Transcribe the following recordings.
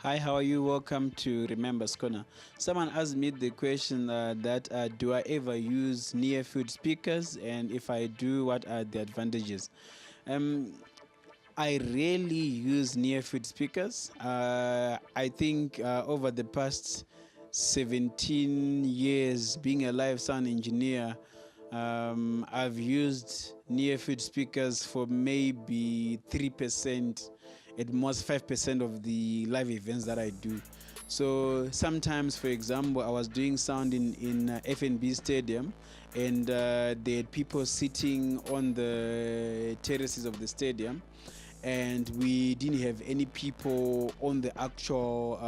Hi, how are you? Welcome to Remember's Corner. Someone asked me the question do I ever use near field speakers, and if I do, what are the advantages? Um, I rarely use near field speakers. I think over the past 17 years being a live sound engineer, I've used near field speakers for maybe 3%, at most 5% of the live events that I do. So sometimes, for example, I was doing sound in FNB Stadium, and they had people sitting on the terraces of the stadium, and we didn't have any people on the actual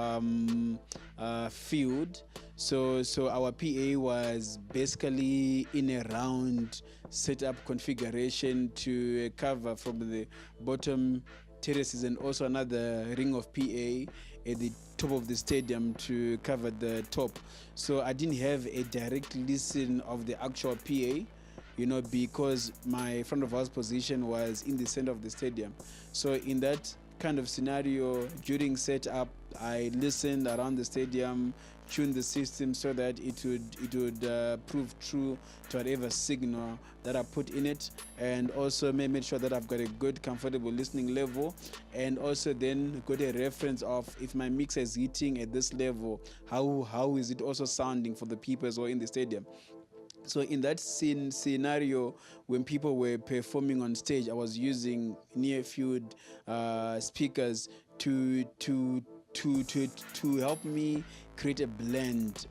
field. So our PA was basically in a round setup configuration to cover from the bottom terraces, and also another ring of PA at the top of the stadium to cover the top. So I didn't have a direct listen of the actual PA, because my front of house position was in the center of the stadium. So in that kind of scenario, during setup, I listened around the stadium, tuned the system so that it would prove true to whatever signal that I put in it, and also made sure that I've got a good, comfortable listening level, and also then got a reference of if my mixer is hitting at this level, how is it also sounding for the people as well in the stadium. So in that scenario, when people were performing on stage, I was using near field speakers to help me create a blend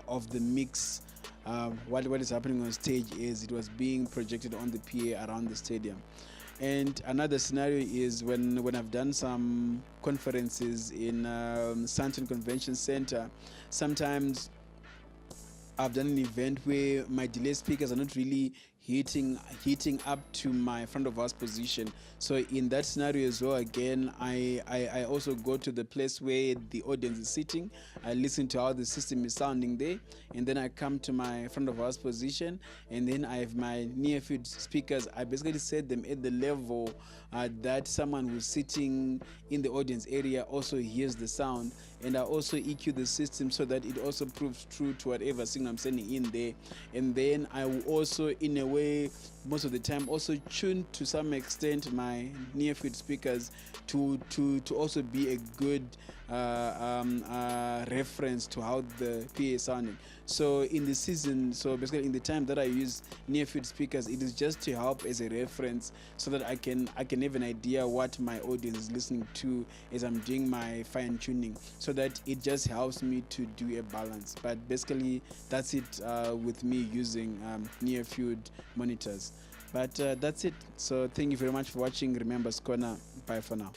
of the mix. What is happening on stage is it was being projected on the PA around the stadium. And another scenario is when I've done some conferences in Santon Convention Center. Sometimes I've done an event where my delay speakers are not really hitting up to my front of house position. So in that scenario as well, again, I also go to the place where the audience is sitting. I listen to how the system is sounding there, and then I come to my front of house position, and then I have my near field speakers. I basically set them at the level that someone who's sitting in the audience area also hears the sound, and I also EQ the system so that it also proves true to whatever signal I'm sending in there. And then I will also, in a way, most of the time, also tune to some extent my near field speakers to also be a good reference to how the PA is sounding. So in the season, so basically in the time that I use near field speakers, it is just to help as a reference so that I can have an idea what my audience is listening to as I'm doing my fine tuning, so that it just helps me to do a balance. But basically that's it with me using near field monitors. But that's it. So thank you very much for watching Remember's Corner. Bye for now.